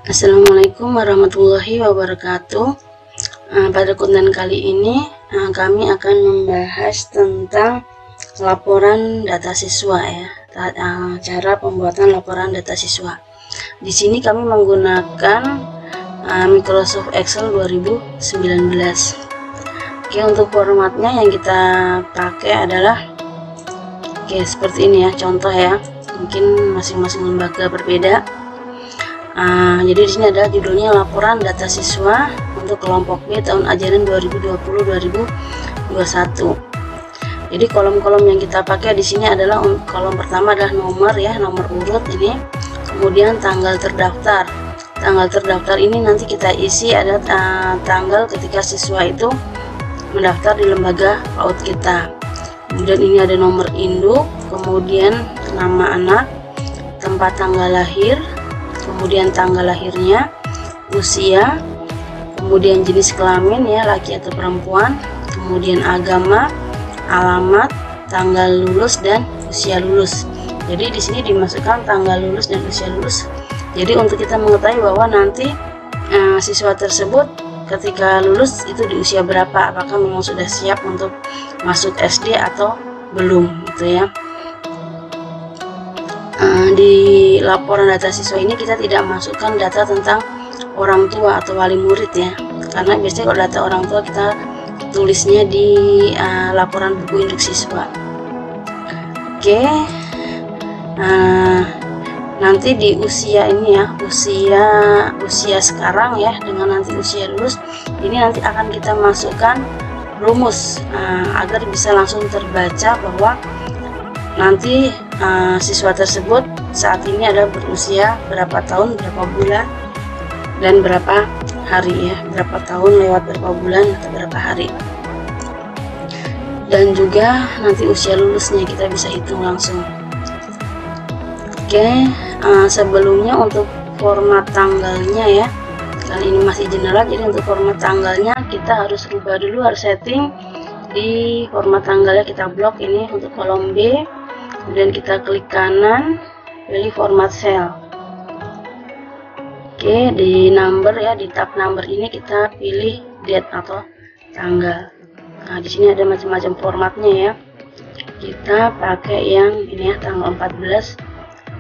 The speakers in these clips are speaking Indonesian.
Assalamualaikum warahmatullahi wabarakatuh. Pada konten kali ini kami akan membahas tentang laporan data siswa ya. Cara pembuatan laporan data siswa. Di sini kami menggunakan Microsoft Excel 2019. Oke, untuk formatnya yang kita pakai adalah seperti ini ya, contoh ya. Mungkin masing-masing lembaga berbeda. Jadi di sini ada judulnya laporan data siswa untuk kelompok B tahun ajaran 2020-2021. Jadi kolom-kolom yang kita pakai di sini adalah kolom pertama adalah nomor ya, nomor urut ini. Kemudian tanggal terdaftar. Tanggal terdaftar ini nanti kita isi ada tanggal ketika siswa itu mendaftar di lembaga PAUD kita. Kemudian ini ada nomor induk, kemudian nama anak, tempat tanggal lahir, kemudian tanggal lahirnya, usia, kemudian jenis kelamin ya, laki atau perempuan, kemudian agama, alamat, tanggal lulus dan usia lulus. Jadi di sini dimasukkan tanggal lulus dan usia lulus. Jadi untuk kita mengetahui bahwa nanti siswa tersebut ketika lulus itu di usia berapa, apakah memang sudah siap untuk masuk SD atau belum gitu ya. Di laporan data siswa ini kita tidak masukkan data tentang orang tua atau wali murid ya, karena biasanya kalau data orang tua kita tulisnya di laporan buku induk siswa. Oke, nanti di usia ini ya, usia sekarang ya dengan nanti usia lulus ini nanti akan kita masukkan rumus agar bisa langsung terbaca bahwa nanti siswa tersebut saat ini ada berusia berapa tahun, berapa bulan, dan berapa hari ya, berapa tahun lewat berapa bulan atau berapa hari. Dan juga nanti usia lulusnya kita bisa hitung langsung. Oke, sebelumnya untuk format tanggalnya ya, kali ini masih general, jadi untuk format tanggalnya kita harus rubah dulu, harus setting di format tanggalnya, kita blok ini untuk kolom B. Kemudian kita klik kanan, pilih format cell. Oke, di number ya, di tab number ini kita pilih date atau tanggal. Nah, di sini ada macam-macam formatnya ya. Kita pakai yang ini ya, tanggal 14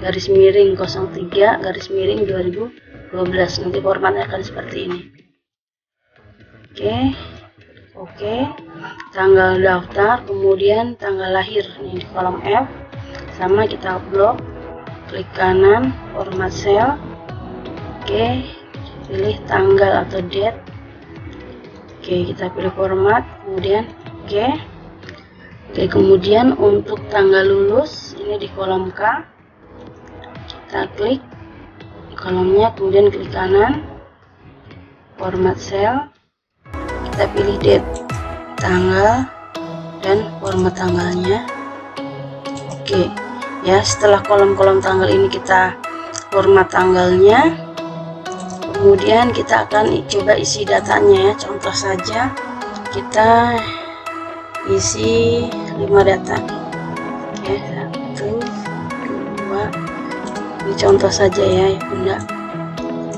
garis miring 03 garis miring 2012. Nanti formatnya akan seperti ini. Oke. Tanggal daftar, kemudian tanggal lahir ini di kolom F. Sama kita blok, klik kanan, format cell. Oke, pilih tanggal atau date. Oke, kita pilih format, kemudian oke, kemudian untuk tanggal lulus ini di kolom K, kita klik kolomnya, kemudian klik kanan, format cell, kita pilih date, tanggal, dan format tanggalnya. Oke ya, setelah kolom-kolom tanggal ini kita format tanggalnya, kemudian kita akan coba isi datanya ya. Contoh saja kita isi 5 data. Oke, 1, 2, ini contoh saja ya Bunda.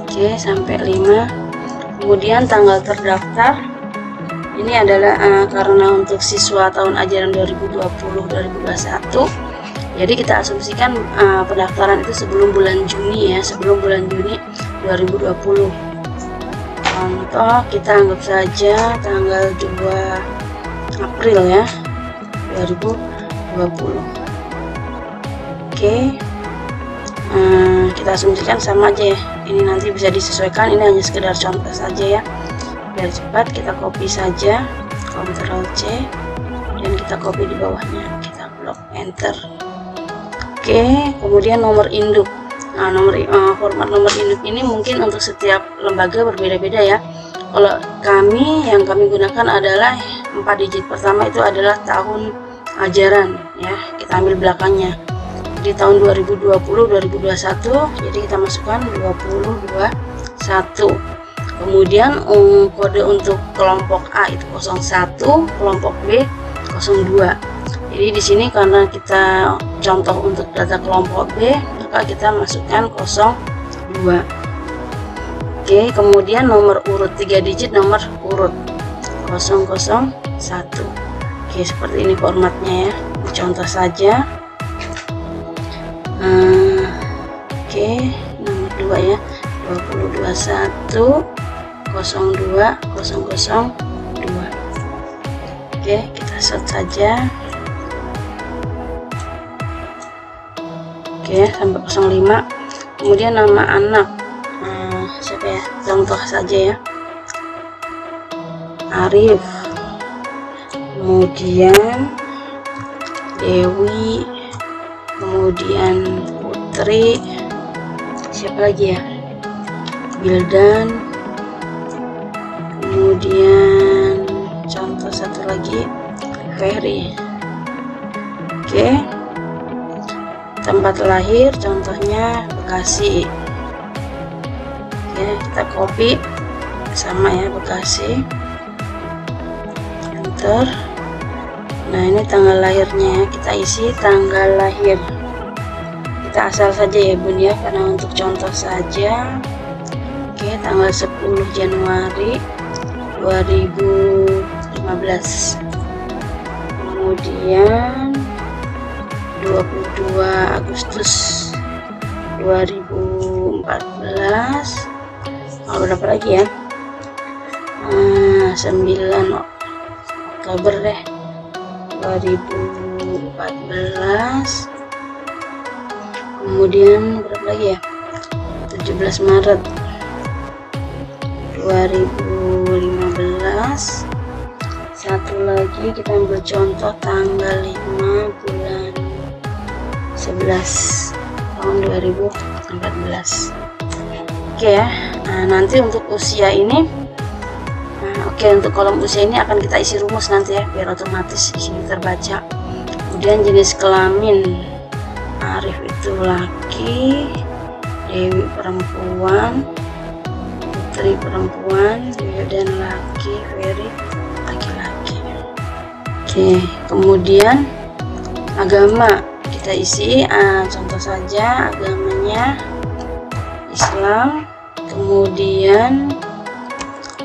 Oke, sampai 5. Kemudian tanggal terdaftar ini adalah karena untuk siswa tahun ajaran 2020-2021. Jadi kita asumsikan pendaftaran itu sebelum bulan Juni ya, sebelum bulan Juni 2020. Contoh kita anggap saja tanggal 2 April ya 2020. Oke, kita asumsikan sama aja ya, ini nanti bisa disesuaikan, ini hanya sekedar contoh saja ya. Biar cepat kita copy saja, Ctrl C, dan kita copy di bawahnya, kita blok enter. Oke, kemudian nomor induk. Nah, format nomor induk ini mungkin untuk setiap lembaga berbeda-beda ya. Kalau kami yang kami gunakan adalah 4 digit. Pertama itu adalah tahun ajaran ya, kita ambil belakangnya. Di tahun 2020-2021, jadi kita masukkan 2021. Kemudian kode untuk kelompok A itu 01, kelompok B 02. Jadi di sini karena kita contoh untuk data kelompok B, maka kita masukkan 02. Oke, kemudian nomor urut 3 digit nomor urut 001. Oke, seperti ini formatnya ya. Contoh saja. Oke, nomor 2 ya, 2021 02 002. Oke, kita search saja. Oke, sampai 05. Kemudian nama anak, siapa ya, contoh saja ya, Arif. Kemudian Dewi, kemudian Putri, siapa lagi ya, Bildan, kemudian contoh satu lagi Ferry. Oke, tempat lahir contohnya Bekasi. Oke, kita copy sama ya, Bekasi, enter. Nah, ini tanggal lahirnya, kita isi tanggal lahir, kita asal saja ya bun ya, karena untuk contoh saja. Oke, tanggal 10 Januari 2015, kemudian 22 Agustus 2014. Berapa lagi ya, 9 Oktober deh 2014. Kemudian berapa lagi ya, 17 Maret 2015. Satu lagi kita ambil contoh tanggal 5 bulan 11 tahun 2014. Oke ya. Nah, nanti untuk usia ini, untuk kolom usia ini akan kita isi rumus nanti ya, biar otomatis di sini terbaca. Kemudian jenis kelamin, Arif itu laki, Dewi perempuan, Putri perempuan, Wildan laki, Ferry laki-laki. Oke, kemudian agama kita isi, contoh saja agamanya Islam. Kemudian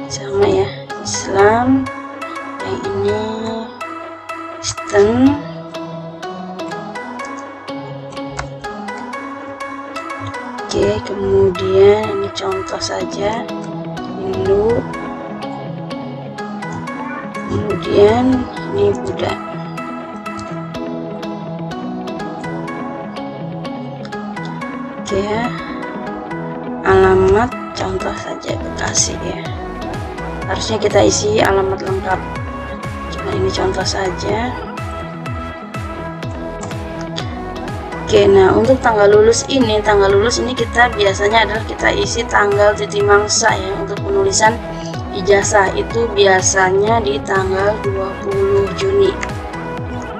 sama ya, Islam, yang ini Kristen. Oke, kemudian ini contoh saja Hindu, kemudian ini Buddha. Oke ya, alamat contoh saja Bekasi ya, harusnya kita isi alamat lengkap, cuma ini contoh saja. Oke, nah untuk tanggal lulus ini kita biasanya adalah kita isi tanggal titik mangsa ya. Untuk penulisan ijazah itu biasanya di tanggal 20 Juni.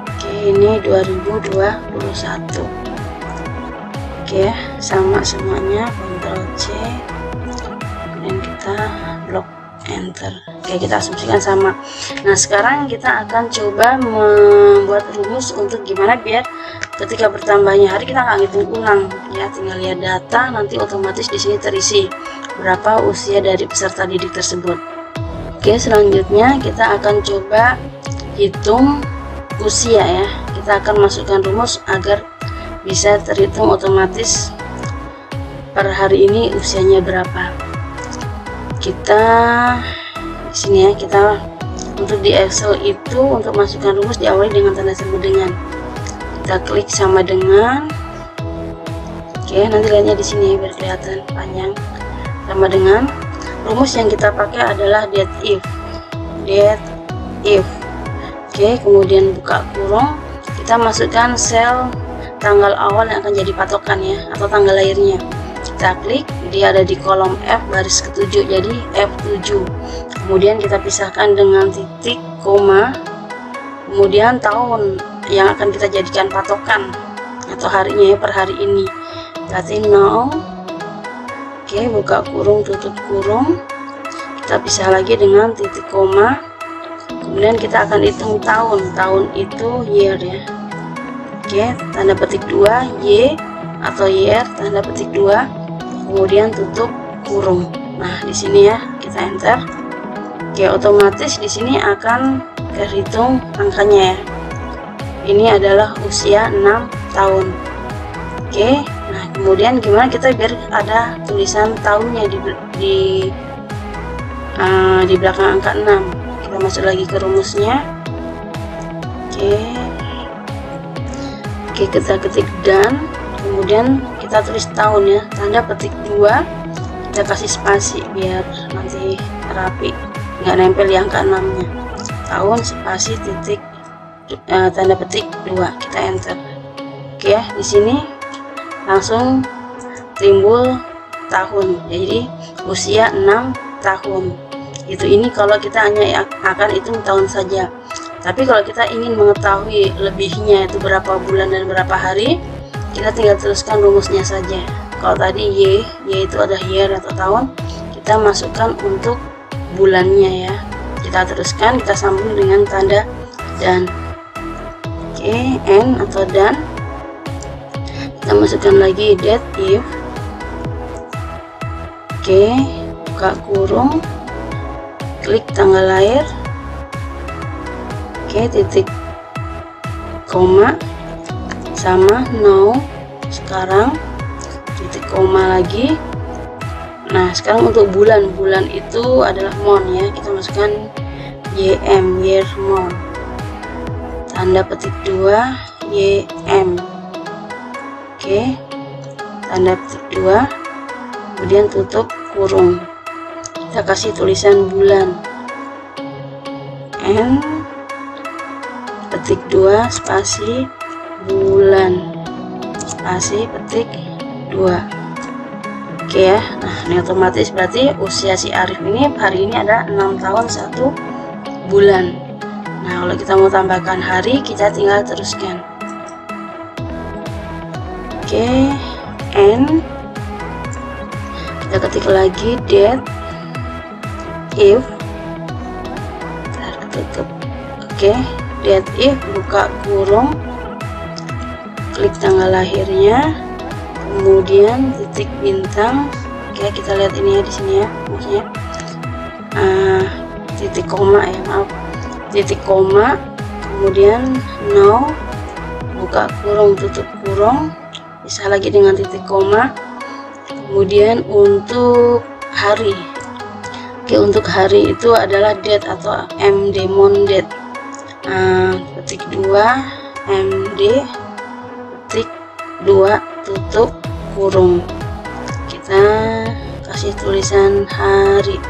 Oke, ini 2021. Oke, sama semuanya, Ctrl C, dan kita blok enter. Oke, kita asumsikan sama. Nah, sekarang kita akan coba membuat rumus untuk gimana biar ketika bertambahnya hari kita nggak ngitung ulang ya, tinggal lihat data, nanti otomatis di sini terisi berapa usia dari peserta didik tersebut. Oke, selanjutnya kita akan coba hitung usia ya. Kita akan masukkan rumus agar bisa terhitung otomatis per hari ini usianya berapa. Kita di sini ya, kita untuk di Excel itu untuk masukkan rumus diawali dengan tanda sama dengan. Kita klik sama dengan. Oke, nanti lihatnya di sini biar kelihatan panjang. Sama dengan, rumus yang kita pakai adalah date if. Oke, kemudian buka kurung, kita masukkan sel tanggal awal yang akan jadi patokan ya, atau tanggal lahirnya. Kita klik, dia ada di kolom F baris ke-7, jadi F7. Kemudian kita pisahkan dengan titik, koma, kemudian tahun yang akan kita jadikan patokan atau harinya ya, per hari ini. Berarti now. Oke, buka kurung, tutup kurung. Kita pisah lagi dengan titik koma. Kemudian kita akan hitung tahun. Tahun itu year ya. Oke, tanda petik 2 Y atau year, tanda petik 2, kemudian tutup kurung. Nah, di sini ya kita enter. Oke, otomatis di sini akan terhitung angkanya ya. Ini adalah usia 6 tahun. Oke, nah kemudian gimana kita biar ada tulisan tahunnya di belakang angka 6. Kita masuk lagi ke rumusnya. Oke, kita ketik dan kemudian kita tulis tahun ya, tanda petik 2, kita kasih spasi biar nanti rapi, nggak nempel di angka 6 nya. Tahun spasi titik tanda petik 2, kita enter. Oke ya, di sini langsung timbul tahun, jadi usia 6 tahun. Ini kalau kita hanya akan hitung tahun saja. Tapi kalau kita ingin mengetahui lebihnya itu berapa bulan dan berapa hari, kita tinggal teruskan rumusnya saja. Kalau tadi Y itu ada year atau tahun, kita masukkan untuk bulannya ya. Kita teruskan, kita sambung dengan tanda dan. Oke, N atau dan. Kita masukkan lagi date if. Oke, buka kurung, klik tanggal lahir. Oke, titik koma sama now, sekarang titik koma lagi. Nah, sekarang untuk bulan itu adalah month ya, kita masukkan YM, year month, tanda petik 2 YM. Oke, tanda petik 2, kemudian tutup kurung, kita kasih tulisan bulan, N petik 2 spasi bulan spasi petik 2. Oke ya, nah ini otomatis berarti usia si Arif ini hari ini ada 6 tahun 1 bulan. Nah, kalau kita mau tambahkan hari, kita tinggal teruskan. Oke, N, kita ketik lagi date if, tutup. Oke, date if, buka kurung, klik tanggal lahirnya, kemudian titik bintang. Oke, kita lihat ini ya, di sini ya, maksudnya titik koma ya, maaf, titik koma, kemudian now, buka kurung, tutup kurung, bisa lagi dengan titik koma, kemudian untuk hari. Oke, untuk hari itu adalah date atau MD, month date. Petik 2 MD petik 2 tutup kurung, kita kasih tulisan hari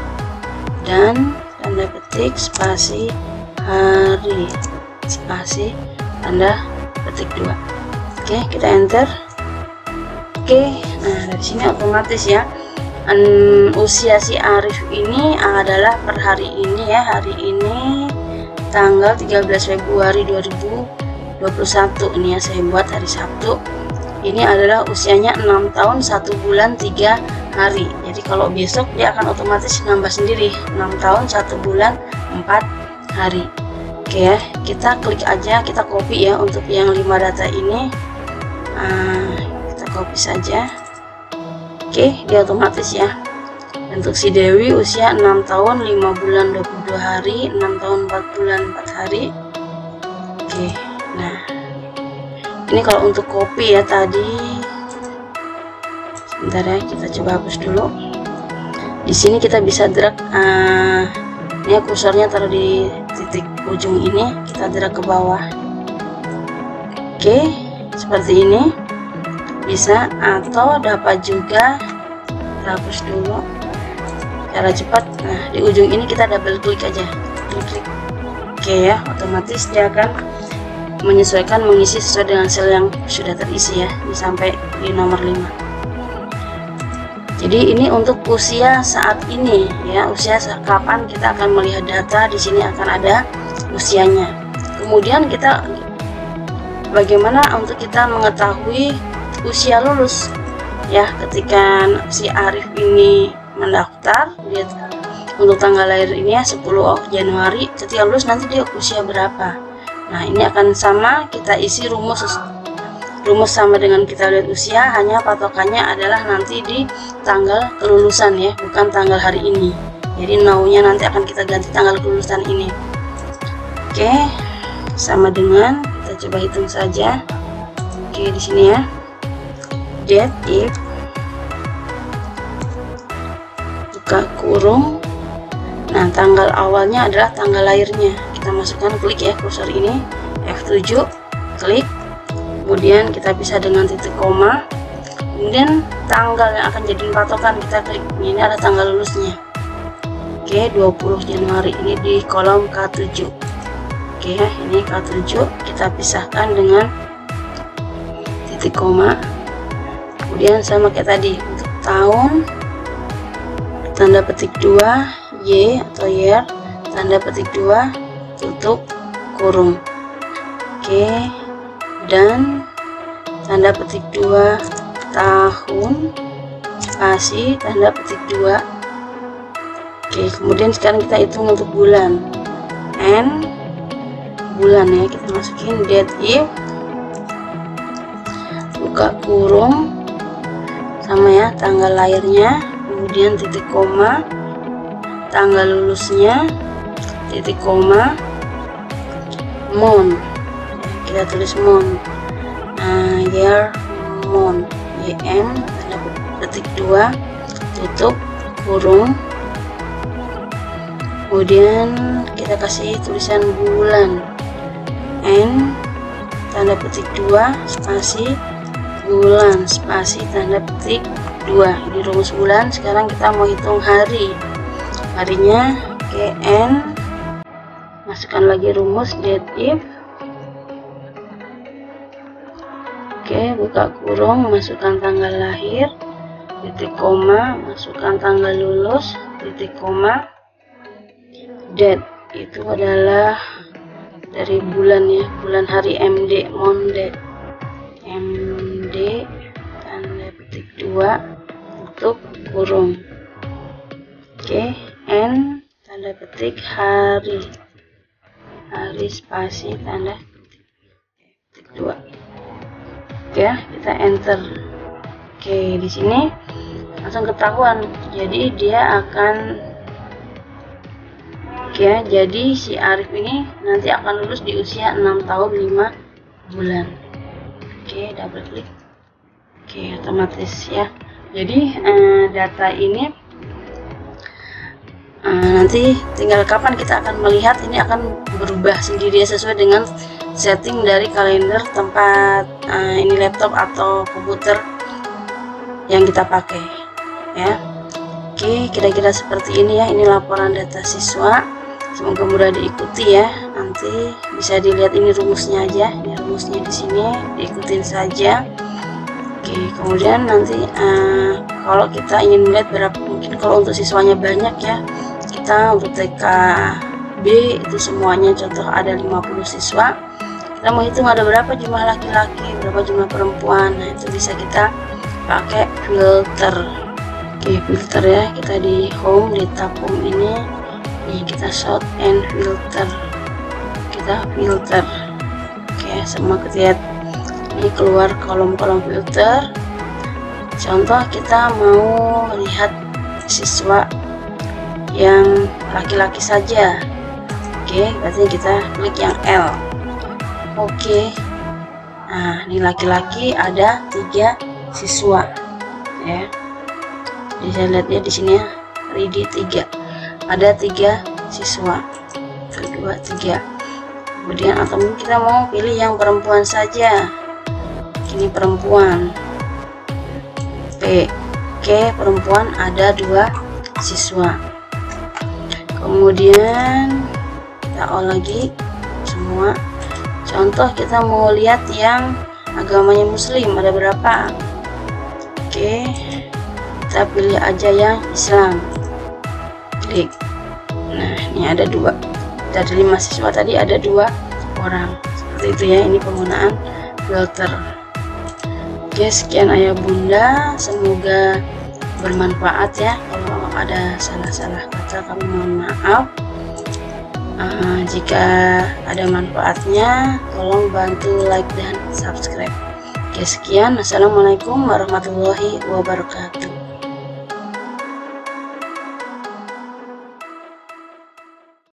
dan tanda petik spasi hari spasi tanda petik 2. Oke, kita enter. Oke, nah dari sini otomatis ya, usia si Arif ini adalah per hari ini ya, hari ini tanggal 13 Februari 2021 ini ya, saya buat hari Sabtu. Ini adalah usianya 6 tahun 1 bulan 3 hari. Jadi kalau besok dia akan otomatis nambah sendiri, 6 tahun 1 bulan 4 hari. Oke ya, kita klik aja, kita copy ya untuk yang 5 data ini. Kita copy saja. Oke, dia otomatis ya. Untuk si Dewi usia 6 tahun 5 bulan 22 hari, 6 tahun 4 bulan 4 hari. Oke, nah ini kalau untuk copy ya tadi. Sebentar ya, kita coba hapus dulu. Di sini kita bisa drag, ini kursornya taruh di titik ujung ini, kita drag ke bawah. Oke, seperti ini bisa, atau dapat juga kita hapus dulu cara cepat. Nah, di ujung ini kita double klik aja, klik. Oke ya, otomatis dia akan menyesuaikan, mengisi sesuai dengan sel yang sudah terisi ya, ini sampai di nomor 5. Jadi ini untuk usia saat ini ya, usia kapan kita akan melihat data, di sini akan ada usianya. Kemudian kita bagaimana untuk kita mengetahui usia lulus ya, ketika si Arif ini mendaftar, dia untuk tanggal lahir ini ya 10 Januari, ketika lulus nanti dia usia berapa. Nah, ini akan sama, kita isi rumus rumus sama dengan kita lihat usia, hanya patokannya adalah nanti di tanggal kelulusan ya, bukan tanggal hari ini. Jadi now-nya nanti akan kita ganti tanggal kelulusan ini. Oke, sama dengan kita coba hitung saja. Oke, di sini ya. Date if buka kurung. Nah, tanggal awalnya adalah tanggal lahirnya. Kita masukkan, klik ya kursor ini, F7, klik. Kemudian kita pisah dengan titik koma. Kemudian tanggal yang akan jadi patokan kita klik. Ini ada tanggal lulusnya. Oke, 20 Januari ini di kolom K7. Oke, ini K7 kita pisahkan dengan titik koma. Kemudian sama kayak tadi untuk tahun, tanda petik 2 Y atau year, tanda petik 2 tutup kurung. Oke, dan tanda petik 2 tahun spasi tanda petik 2. Oke, kemudian sekarang kita hitung untuk bulan. N bulan ya, kita masukin date if buka kurung sama ya tanggal lahirnya, kemudian titik koma, tanggal lulusnya, titik koma, month, kita tulis month, year, month, YM, tanda petik 2 tutup kurung. Kemudian kita kasih tulisan bulan, N tanda petik 2 spasi bulan spasi tanda petik 2. Ini rumus bulan. Sekarang kita mau hitung hari, harinya. Oke, N masukkan lagi rumus date if. Oke, buka kurung, masukkan tanggal lahir, titik koma, masukkan tanggal lulus, titik koma. Date itu adalah dari bulan ya, bulan hari, MD, month date, MD tanda petik 2 tutup kurung. Oke, N tanda petik hari, hari spasi tanda petik 2. Oke, kita enter. Oke, di sini langsung ketahuan. Jadi dia akan ya, jadi si Arif ini nanti akan lulus di usia 6 tahun 5 bulan. Oke, double klik. Oke, otomatis ya. Jadi data ini nanti tinggal kapan kita akan melihat, ini akan berubah sendiri sesuai dengan setting dari kalender tempat ini laptop atau komputer yang kita pakai ya. Oke, kira-kira seperti ini ya. Ini laporan data siswa. Semoga mudah diikuti ya. Nanti bisa dilihat ini rumusnya aja. Ini rumusnya di sini, diikutin saja. Oke, kemudian nanti kalau kita ingin melihat berapa, mungkin kalau untuk siswanya banyak ya, kita untuk TKB itu semuanya, contoh ada 50 siswa, kita mau hitung ada berapa jumlah laki-laki, berapa jumlah perempuan. Nah, itu bisa kita pakai filter. Oke, filter ya, kita di home, di tab home ini kita sort and filter, kita filter. Oke, semua kita lihat ini keluar kolom-kolom filter. Contoh kita mau lihat siswa yang laki-laki saja. Oke, berarti kita klik yang L. Oke, nah ini laki-laki ada 3 siswa ya. Bisa lihat ya di sini ya, ready 3. Ada 3 siswa, 1, 2, 3. Kemudian atau mungkin kita mau pilih yang perempuan saja. Ini perempuan. P. Oke, perempuan ada 2 siswa. Kemudian kita lagi semua. Contoh kita mau lihat yang agamanya muslim ada berapa. Oke, kita pilih aja yang Islam. Klik. Nah, ini ada 2. Dari 5 siswa tadi ada 2 orang. Seperti itu ya, ini penggunaan filter. Oke, sekian ayah bunda, semoga bermanfaat ya. Kalau ada salah-salah kata kami mohon maaf. Jika ada manfaatnya, tolong bantu like dan subscribe. Oke, sekian. Assalamualaikum warahmatullahi wabarakatuh.